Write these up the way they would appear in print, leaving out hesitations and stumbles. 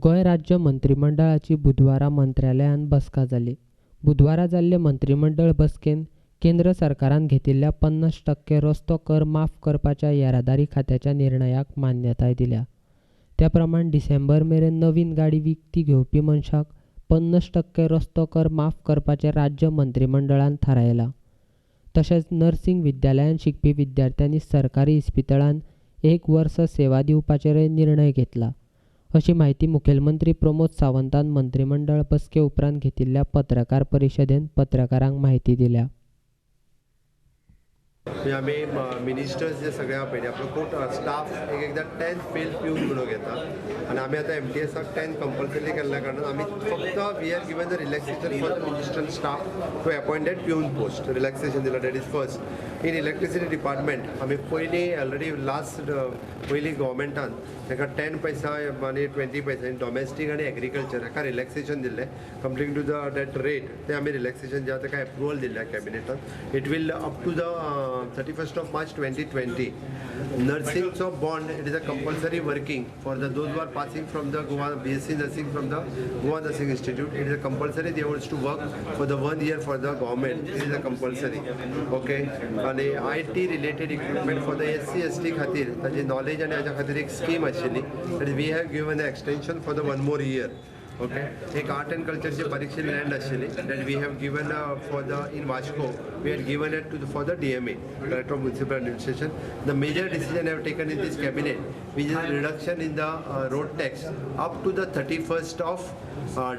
गोंय राज्य मंत्रिमंडळाची बुधवारा मंत्रालयान बसका जाली. बुधवारा जाल्ले मंत्रिमंडळ बसकेन केंद्र सरकारान घेतिल्ल्या 50% रस्तो कर माफ करपाच्या येरादारी खात्याच्या निर्णयाक मान्यताय दिल्या. त्या प्रमाण डिसेंबर मेरेन नवीन गाडी विकती घेवपी मनशाक 50% रस्तो कर माफ करपाचें राज्य मंत्रिमंडळान थारायला. तशेंच नर्सिंग विद्यालयांत शिकपी विद्यार्थ्यांनी सरकारी इस्पितळांत 1 वर्स सेवा दिवपाचेरय निर्णय घेतला. अशी माहिती मुखेलमंत्री प्रमोद सावंतान मंत्रिमंडळ बसके उपरांत घेतिल्ल्या पत्रकार परिशदेंत पत्रकारांक माहिती दिल्या. आम्ही मिनिस्टर्स जे सगळ्या पळयले आपलो खूब स्टाफ एकदा 10 फेल पिवन म्हणून घेता आणि आम्ही आता MTSाक 10 कंपल्सरी केल्ल्या कारणान आम्ही फक्त we are given the relaxation for the minister staff to appointed peon post relaxation दिला. That is first. In electricity department आम्ही पयलीं ऑलरेडी लास्ट पयलीं गव्हर्मेंटान ताका 10 पैसा आनी 20 पैसा इन डॉमेस्टीक आनी एग्रीकल्चर हाका रिलॅक्सेशन दिल्लें complete to the that rate. ते आमी रिलॅक्सेशन जे ताका एप्रुवल दिल्ल्या कॅबिनेटान. It will up to the 31st of March 2020. Nursing's bond, it is a compulsory working for the those who are passing from the Goa BSc Nursing from the Goa Nursing Institute. It is a compulsory they want to work for the 1 year for the government. It is a compulsory. Okay. And IT related equipment for the SC ST खातीर ताजे knowledge आणि हाच्या खातीर एक scheme आशिल्ली. That we have given an extension for the 1 more year. Okay. एक art and कल्चरची बारीकशी लँड आशिल्ली that we have given for the in Vasco we had given it to for the DMA director of municipal administration. The major decision have taken in this cabinet which is reduction in the road tax up to the 31st of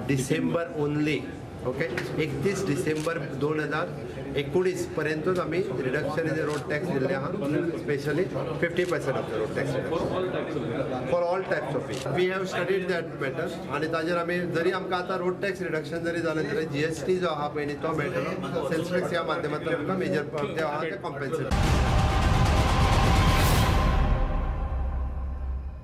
December only. Okay. 31 डिसेंबर 2019 पर्यंतच आम्ही reduction in the road tax दिल्ले आहा. Specially 50% of the road tax for all types of it. We have studied that matter आणि ताजेर आमी जरी आमकां आतां रोड टॅक्स रिडक्शन जरी जालें जाल्यार GST जो आहा पळय तो मेळटलो. सेल्स टॅक्स ह्या माध्यमांतल्यान आमकां मेजर ते आहा ते कॉम्पेन्सेट.